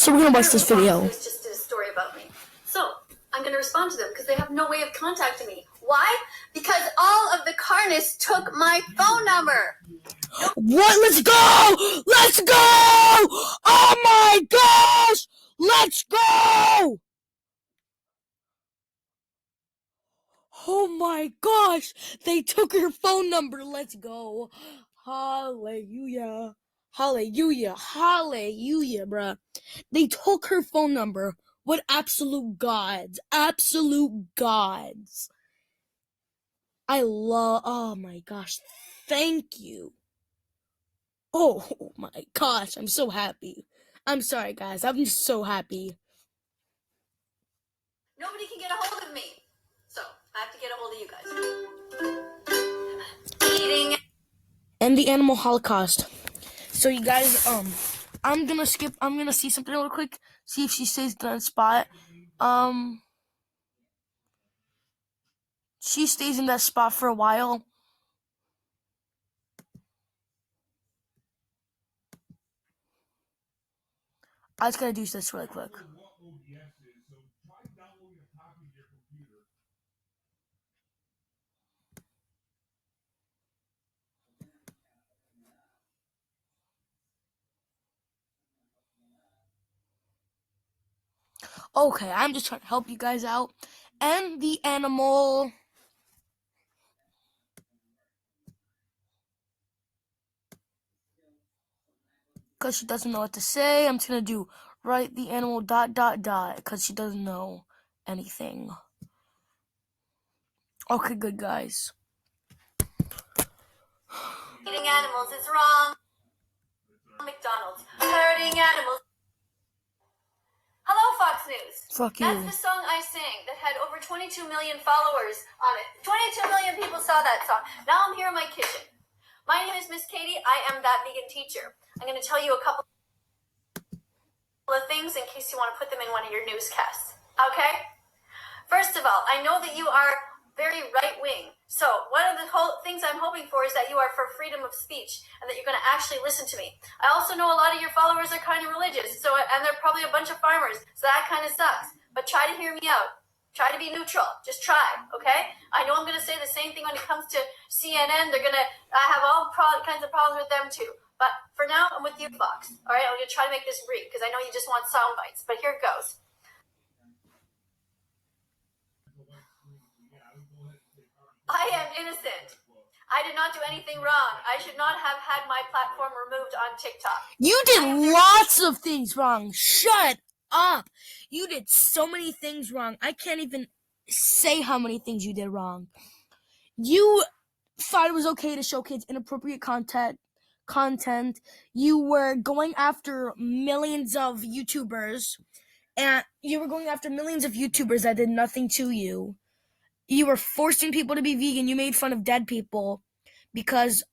So we're gonna watch this video. Fox News just did a story about me. So I'm gonna respond to them because they have no way of contacting me. Why? Because all of the carnists took my phone number. What? Let's go! Let's go! Oh my gosh! Let's go! Oh my gosh! They took her phone number. Let's go. Hallelujah. Hallelujah. Hallelujah, bruh. They took her phone number. What absolute gods. Absolute gods. Oh my gosh. Thank you. Oh my gosh. I'm so happy. I'm sorry, guys. I'm just so happy. Nobody can get a hold of me. So I have to get a hold of you guys. Eating. And the animal holocaust. So you guys, I'm gonna see something real quick, see if she stays in that spot. She stays in that spot for a while. I just gotta do this really quick. Okay, I'm just trying to help you guys out. And the animal... Because she doesn't know what to say, I'm just gonna do write the animal ... because she doesn't know anything. Okay, good, guys. Eating animals is wrong. McDonald's. Hurting animals. Hello, Fox News. Fuck you. That's the song I sang that had over 22 million followers on it. 22 million people saw that song. Now I'm here in my kitchen. My name is Miss Katie. I am that vegan teacher. I'm going to tell you a couple of things in case you want to put them in one of your newscasts. Okay? First of all, I know that you are very right-wing. So one of the things I'm hoping for is that you are for freedom of speech and that you're going to actually listen to me. I also know a lot of your followers are kind of religious, and they're probably a bunch of farmers, so that kind of sucks. But try to hear me out. Try to be neutral. Just try, okay? I know I'm going to say the same thing when it comes to CNN. They're going to have all kinds of problems with them too. But for now, I'm with you, Fox. All right? I'm going to try to make this brief because I know you just want sound bites. But here it goes. I am innocent. I did not do anything wrong. I should not have had my platform removed on TikTok. You did lots of things wrong. Shut up. You did so many things wrong. I can't even say how many things you did wrong. You thought it was okay to show kids inappropriate content. You were going after millions of YouTubers. And you were going after millions of YouTubers that did nothing to you. You were forcing people to be vegan. You made fun of dead people because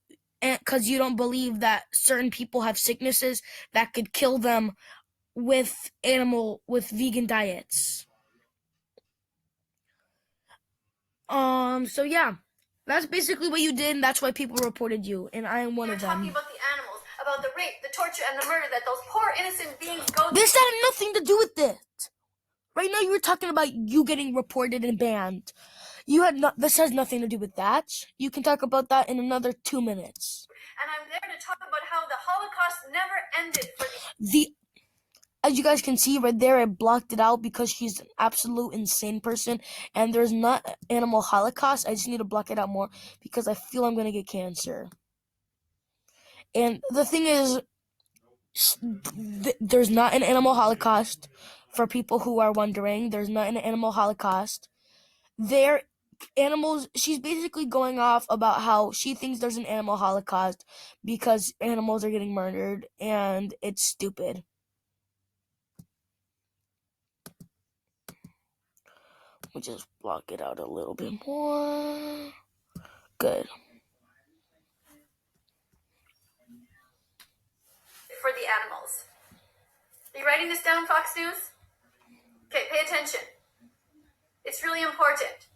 you don't believe that certain people have sicknesses that could kill them with vegan diets. So yeah, that's basically what you did, and that's why people reported you, and I am one of them. Talking about the animals, about the rape, the torture, and the murder that those poor innocent beings go through. This had nothing to do with it. Right now, you were talking about you getting reported and banned. This has nothing to do with that. You can talk about that in another 2 minutes. And I'm there to talk about how the Holocaust never ended for as you guys can see right there, I blocked it out because she's an absolute insane person. And there's not animal holocaust. I just need to block it out more because I feel I'm going to get cancer. And the thing is, there's not an animal holocaust. For people who are wondering, there's not an animal holocaust. She's basically going off about how she thinks there's an animal holocaust because animals are getting murdered, and it's stupid. Let me just block it out a little bit more. Good. For the animals. Are you writing this down, Fox News? Okay, pay attention. It's really important.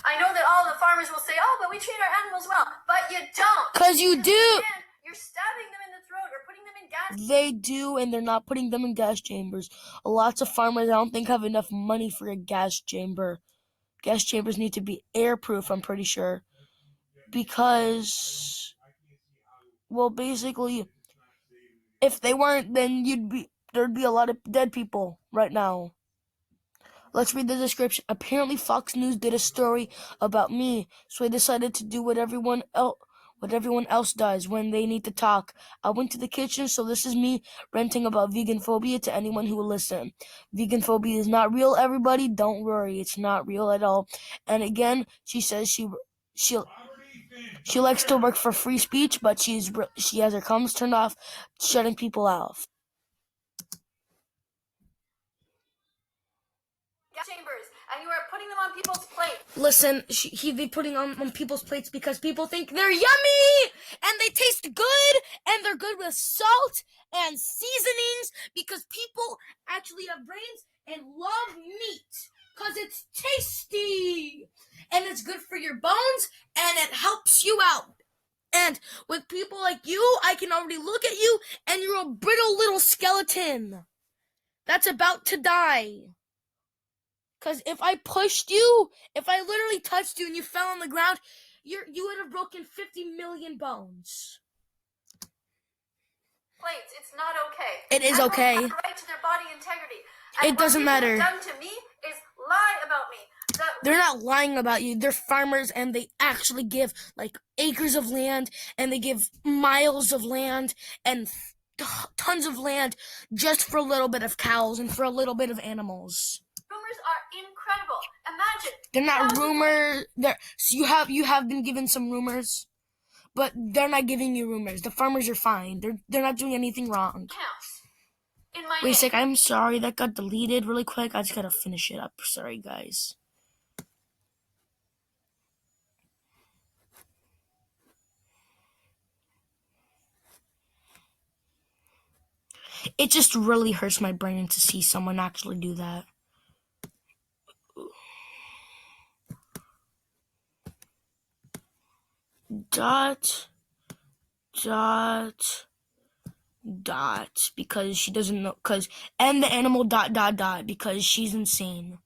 I know that all the farmers will say, oh, but we treat our animals well. But you don't. Because you do. You're stabbing them in the throat or putting them in gas. They do, and they're not putting them in gas chambers. Lots of farmers, I don't think, have enough money for a gas chamber. Gas chambers need to be airproof, I'm pretty sure. Because, well, basically, if they weren't, then there'd be a lot of dead people right now. Let's read the description. Apparently, Fox News did a story about me, so I decided to do what everyone else does when they need to talk. I went to the kitchen, so this is me ranting about vegan phobia to anyone who will listen. Vegan phobia is not real, everybody. Don't worry, it's not real at all. And again, she says she likes to work for free speech, but she has her comments turned off, shutting people off. Gas chambers, and you are putting them on people's plates. Listen, he'd be putting on people's plates because people think they're yummy and they taste good and they're good with salt and seasonings because people actually have brains and love meat because it's tasty and it's good for your bones and it helps you out. And with people like you, I can already look at you and you're a brittle little skeleton that's about to die. Because if I pushed you, if I literally touched you and you fell on the ground, you would have broken 50 million bones. Plates, it's not okay. It is okay. Everyone has a right to their body integrity. And It doesn't matter. What people have done to me is lie about me. They're not lying about you. They're farmers and they actually give like acres of land and they give miles of land and tons of land just for a little bit of cows and for a little bit of animals. Rumors are incredible. Imagine. They're not rumors. So you have been given some rumors, but they're not giving you rumors. The farmers are fine. They're not doing anything wrong. Counts. In my Wait a sec, I'm sorry, that got deleted really quick. I just gotta finish it up. Sorry, guys. It just really hurts my brain to see someone actually do that. Dot, because she doesn't know, and the animal dot, because she's insane.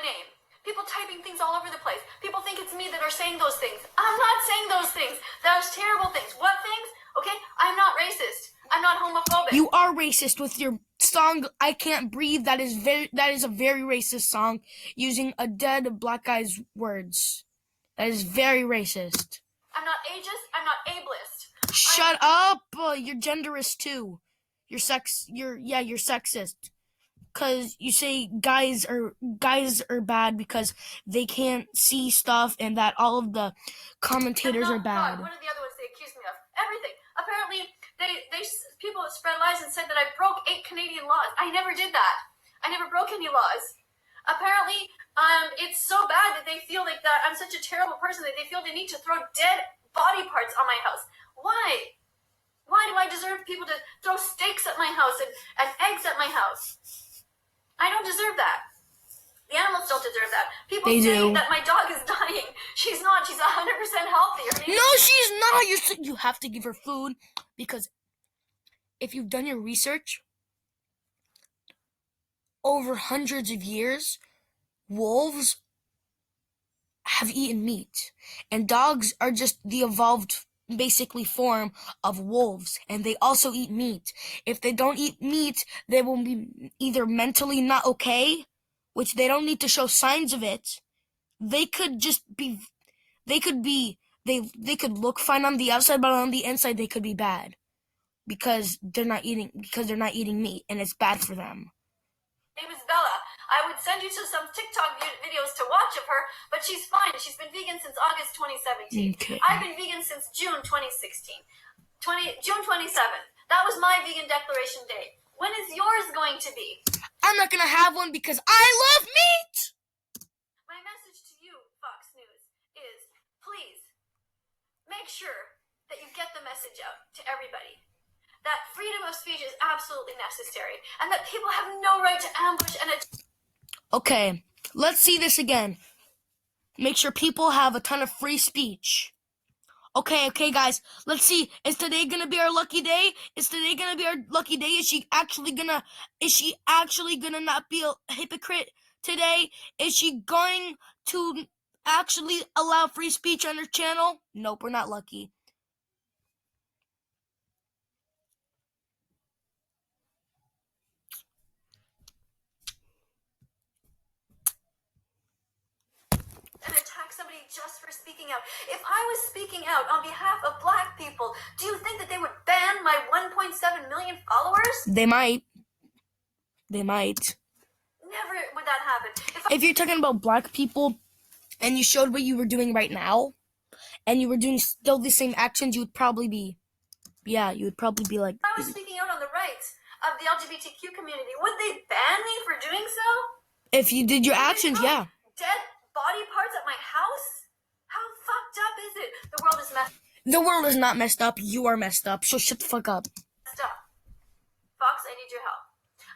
name. People typing things all over the place. People think it's me that are saying those things. I'm not saying those things. Those terrible things. What things? Okay? I'm not racist. I'm not homophobic. You are racist with your song "I Can't Breathe." That is a very racist song using a dead black guy's words. That is very racist. I'm not ageist. I'm not ableist. Shut up! You're genderist too. You're sexist. Cause you say guys are bad because they can't see stuff and that all of the commentators are bad. God, what are the other ones they accused me of? Everything. Apparently, people spread lies and said that I broke 8 Canadian laws. I never did that. I never broke any laws. Apparently, it's so bad that they feel like that I'm such a terrible person that they feel they need to throw dead body parts on my house. Why? Why do I deserve people to throw steaks at my house and eggs at my house? I don't deserve that. The animals don't deserve that. People say that my dog is dying. She's not. She's 100% healthy. No, she's not. You have to give her food because if you've done your research, over hundreds of years, wolves have eaten meat. And dogs are just the evolved, basically, form of wolves. And they also eat meat. If they don't eat meat, they will be either mentally not okay, which they don't need to show signs of it. They could look fine on the outside, but on the inside they could be bad. Because they're not eating meat, and it's bad for them. My name is Bella. I would send you to some TikTok videos to watch of her, but she's fine. She's been vegan since August 2017. Okay. I've been vegan since June 2016. June 27th. That was my vegan declaration date. When is yours going to be? I'm not gonna have one because I love meat! My message to you, Fox News, is please make sure that you get the message out to everybody. That freedom of speech is absolutely necessary, and that people have no right to ambush and attack. Okay, let's see this again. Make sure people have a ton of free speech. Okay, guys. Let's see. Is today gonna be our lucky day? Is she actually gonna not be a hypocrite today? Is she going to actually allow free speech on her channel? Nope, we're not lucky. And attack somebody just for speaking out. If I was speaking out on behalf of black people, do you think that they would ban my 1.7 million followers? They might. Never would that happen. If you're talking about black people and you showed what you were doing right now and you were doing still the same actions, you would probably be like, if I was speaking out on the rights of the LGBTQ community, would they ban me for doing so? If you did your actions, yeah. Dead body parts at my house? How fucked up is it? The world is messed The world is not messed up. You are messed up. So shut the fuck up. up. Fox, I need your help.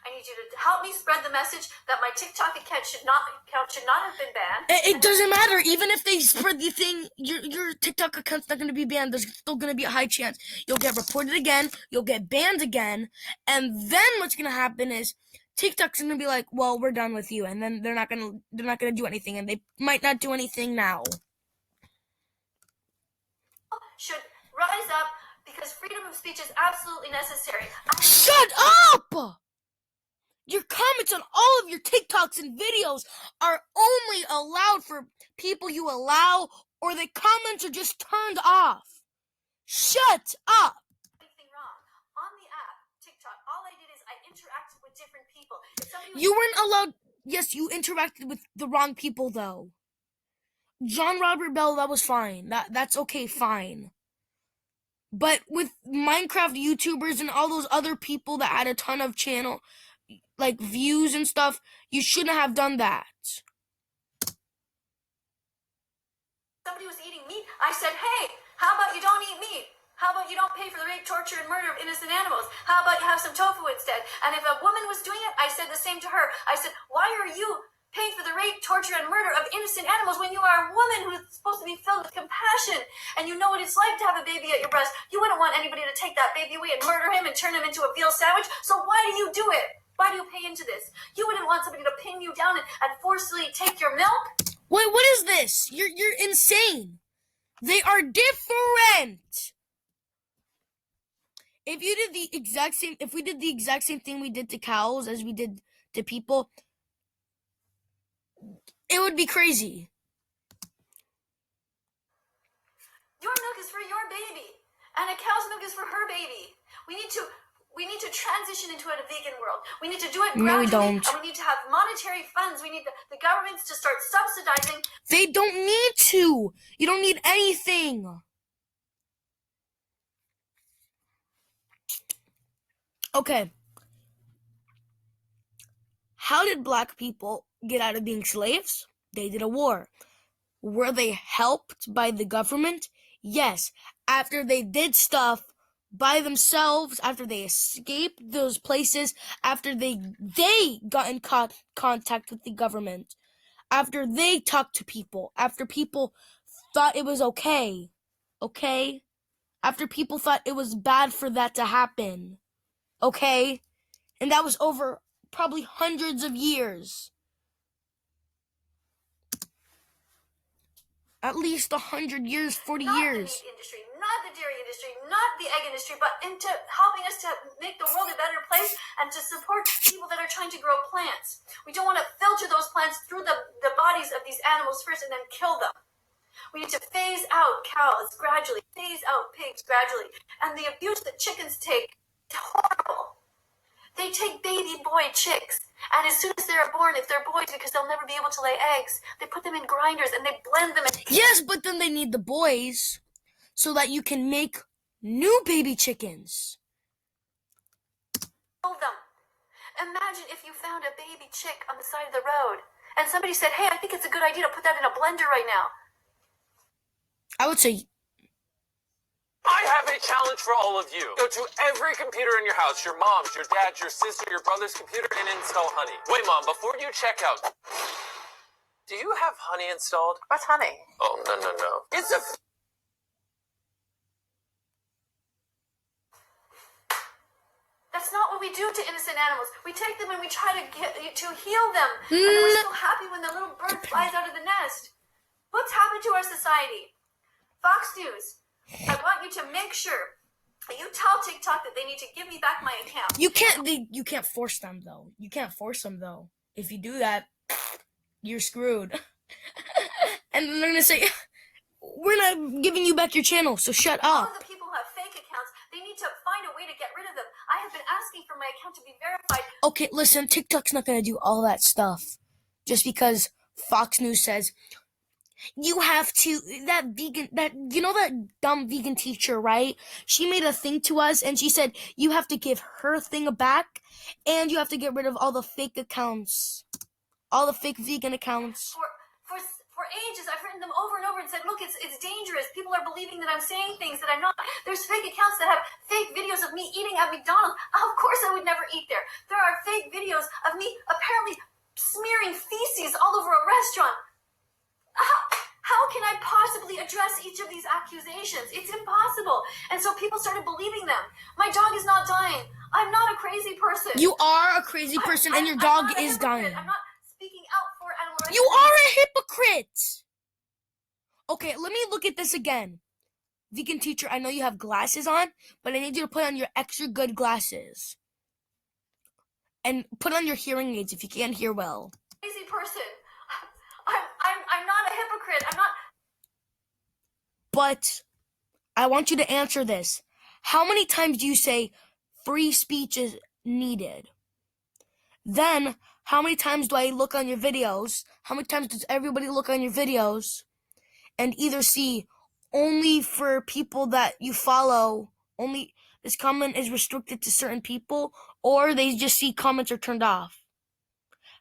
I need you to help me spread the message that my TikTok account should not have been banned. It doesn't matter. Even if they spread the thing, your TikTok account's not going to be banned. There's still going to be a high chance you'll get reported again. You'll get banned again. And then what's going to happen is TikTok's going to be like, well, we're done with you. And then they're not going to do anything. And they might not do anything now. Should rise up because freedom of speech is absolutely necessary. Shut up! Your comments on all of your TikToks and videos are only allowed for people you allow, or the comments are just turned off. Shut up! Anything wrong on the app TikTok? All I did is I interacted with different people. You weren't allowed. Yes, you interacted with the wrong people though. John Robert Bell, that was fine. That's okay, fine. But with Minecraft YouTubers and all those other people that had a ton of channel like views and stuff, you shouldn't have done that. Somebody was eating meat. I said, hey, how about you don't eat meat? How about you don't pay for the rape, torture, and murder of innocent animals? How about you have some tofu instead? And if a woman was doing it, I said the same to her. I said, why are you paying for the rape, torture, and murder of innocent animals when you are a woman who's supposed to be filled with compassion and you know what it's like to have a baby at your breast? You wouldn't want anybody to take that baby away and murder him and turn him into a veal sandwich. So why do you do it? Why do you pay into this? You wouldn't want somebody to pin you down and forcefully take your milk? Wait, what is this? You're insane. They are different. If we did the exact same thing we did to cows as we did to people, it would be crazy. Your milk is for your baby, and a cow's milk is for her baby. We need to transition into a vegan world. We need to do it gradually. No, we don't. And we need to have monetary funds. We need the governments to start subsidizing. They don't need to. You don't need anything. Okay. How did black people get out of being slaves? They did a war. Were they helped by the government? Yes. After they did stuff by themselves, after they escaped those places, after they got in contact with the government, after they talked to people, after people thought it was okay, after people thought it was bad for that to happen, okay, and that was over probably hundreds of years. At least 100 years, 40 years. Not the meat industry, not the dairy industry, not the egg industry, but into helping us to make the world a better place and to support people that are trying to grow plants. We don't want to filter those plants through the bodies of these animals first and then kill them. We need to phase out cows gradually, phase out pigs gradually. And the abuse that chickens take is horrible. They take baby boy chicks, and as soon as they're born, if they're boys, because they'll never be able to lay eggs, they put them in grinders and they blend them. Yes, but then they need the boys so that you can make new baby chickens. Kill them. Imagine if you found a baby chick on the side of the road, and somebody said, hey, I think it's a good idea to put that in a blender right now. I would say, I have a challenge for all of you. Go to every computer in your house, your mom's, your dad's, your sister, your brother's computer, and install Honey. Wait, Mom, before you check out, do you have Honey installed? What's honey? Oh, no. It's a what we do to innocent animals. We take them and we try to heal them. And then we're so happy when the little bird flies out of the nest. What's happened to our society? Fox News, I want you to make sure that you tell TikTok that they need to give me back my account. You can't force them though. You can't force them though. If you do that, you're screwed. And then they're gonna say, we're not giving you back your channel, so shut All up. of the people who have fake accounts, they need to find a way to get rid of them. I have been asking for my account to be verified. Okay, listen, TikTok's not gonna do all that stuff. Just because Fox News says, you have to, that dumb vegan teacher, right? She made a thing to us and she said, you have to give her thing back and you have to get rid of all the fake accounts. All the fake vegan accounts. For ages, I've written them over and over and said, look, it's dangerous. People are believing that I'm saying things that I'm not. There's fake accounts that have fake videos of me eating at McDonald's. Of course I would never eat there. There are fake videos of me apparently smearing feces all over a restaurant. How can I possibly address each of these accusations? It's impossible. And so people started believing them. My dog is not dying. I'm not a crazy person. You are a crazy person and your dog is dying. I'm not speaking out for animal rights. You are a hypocrite! Okay, let me look at this again. Vegan teacher, I know you have glasses on, but I need you to put on your extra good glasses. And put on your hearing aids if you can't hear well. Crazy person. I'm not a hypocrite. I'm not. But I want you to answer this. How many times do you say free speech is needed? Then, how many times do I look on your videos? How many times does everybody look on your videos and either see only for people that you follow, only this comment is restricted to certain people, or they just see comments are turned off?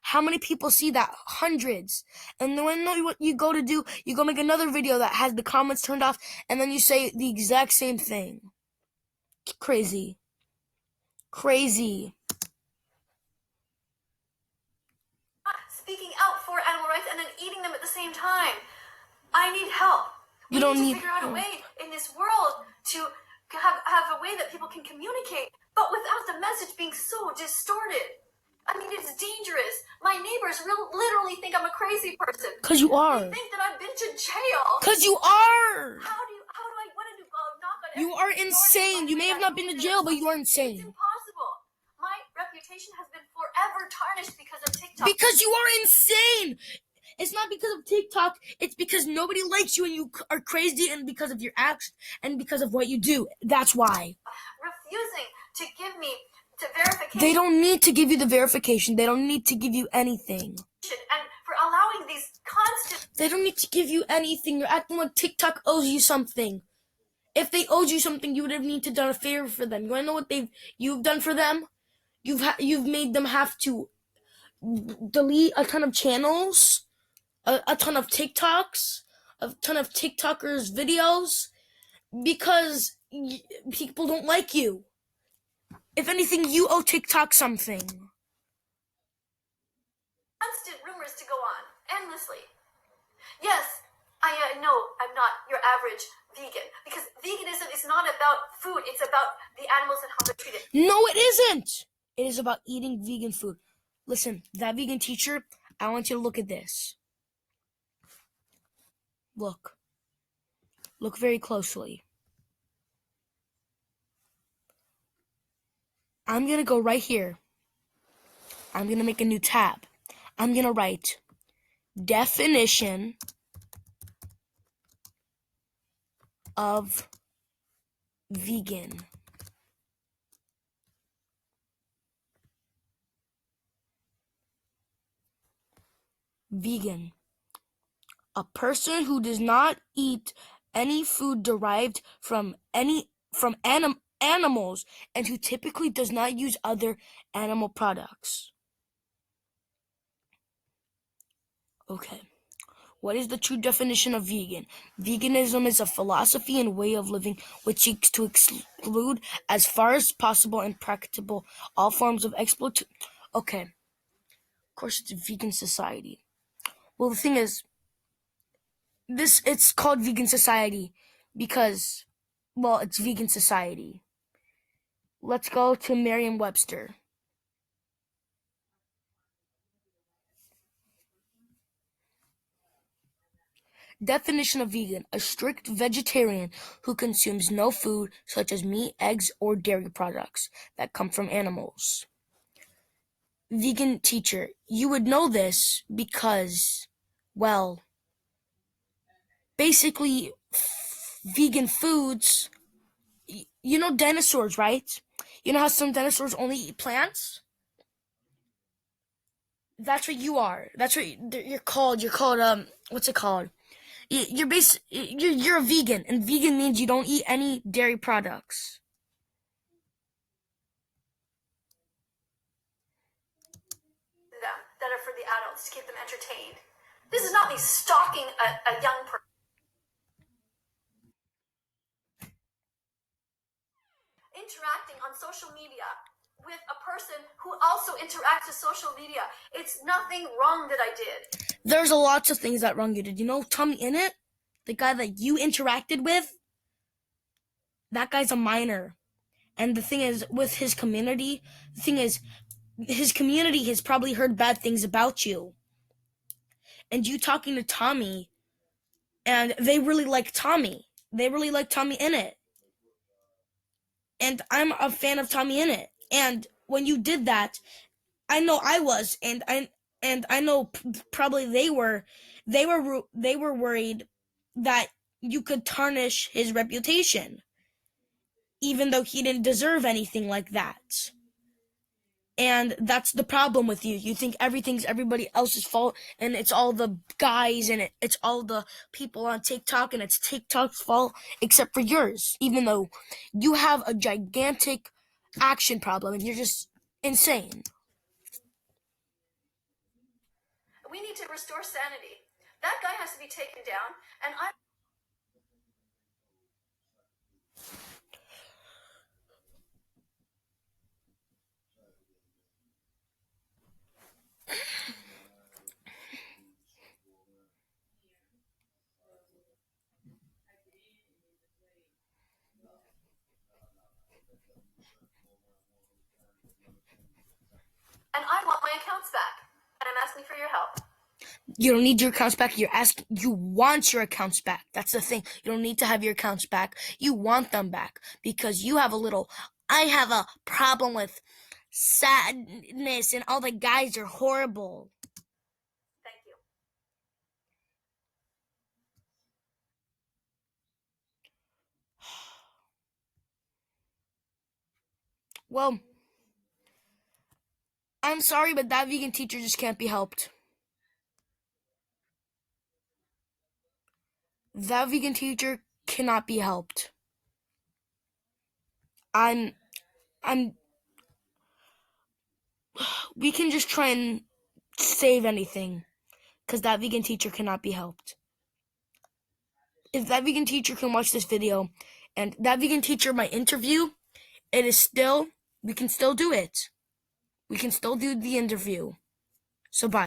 How many people see that? Hundreds. And then what you go to do, you go make another video that has the comments turned off, and then you say the exact same thing. Crazy. Crazy. Speaking out for animal rights and then eating them at the same time. I need help. You don't need to figure out a way in this world to have a way that people can communicate, but without the message being so distorted. I mean, it's dangerous. My neighbors literally think I'm a crazy person. Because you are. They think that I've been to jail. Because you are. What do knock on You are insane. You may have not been to jail, but you are It's insane. impossible. My reputation has been forever tarnished because of TikTok. Because you are insane. It's not because of TikTok. It's because nobody likes you and you are crazy, and because of your actions and because of what you do. That's why. Refusing to give me the verification. They don't need to give you the verification. They don't need to give you anything. And for allowing these constant. They don't need to give you anything. You're acting like TikTok owes you something. If they owed you something, you would have need to done a favor for them. You want to know what you've done for them? You've made them have to delete a ton of channels, a ton of TikToks, a ton of TikTokers' videos, because people don't like you. If anything, you owe TikTok something. Constant rumors to go on endlessly. Yes, I know I'm not your average vegan, because veganism is not about food. It's about the animals and how they're treated. No, it isn't. It is about eating vegan food. Listen, that vegan teacher, I want you to look at this. Look. Look very closely. I'm going to go right here. I'm going to make a new tab. I'm going to write definition of vegan. Vegan. A person who does not eat any food derived from animals and who typically does not use other animal products. Okay. What is the true definition of vegan? Veganism is a philosophy and way of living which seeks to exclude as far as possible and practicable all forms of exploitation. Okay. Of course it's a vegan society. Well, the thing is, it's called vegan society because, well, it's vegan society. Let's go to Merriam-Webster. Definition of vegan: a strict vegetarian who consumes no food such as meat, eggs, or dairy products that come from animals. Vegan teacher: you would know this because, well, basically, vegan foods, you know dinosaurs, right? You know how some dinosaurs only eat plants? That's what you are. That's what you're called. You're called, what's it called? You're a vegan, and vegan means you don't eat any dairy products. Them that are for the adults to keep them entertained. This is not me stalking a young person. Interacting on social media with a person who also interacts with social media. It's nothing wrong that I did. There's a lots of things that wrong you did. You know Tommy Innit? The guy that you interacted with? That guy's a minor. And the thing is, with his community, his community has probably heard bad things about you. And you talking to Tommy, and they really like Tommy. They really like Tommy Innit. And I'm a fan of Tommy Innit. And when you did that, I know I was, and I know probably they were worried that you could tarnish his reputation, even though he didn't deserve anything like that. And that's the problem with you. You think everything's everybody else's fault, and it's all the guys, and it's all the people on TikTok, and it's TikTok's fault, except for yours, even though you have a gigantic action problem, and you're just insane. We need to restore sanity. That guy has to be taken down, and I... And I want my accounts back. And I'm asking for your help. You don't need your accounts back. You want your accounts back. That's the thing. You don't need to have your accounts back. You want them back because you have I have a problem with sadness, and all the guys are horrible. Thank you. Well, I'm sorry, but that vegan teacher just can't be helped. That vegan teacher cannot be helped. I'm we can just try and save anything, because that vegan teacher cannot be helped. If that vegan teacher can watch this video, and that vegan teacher might interview, we can still do it. We can still do the interview. So bye.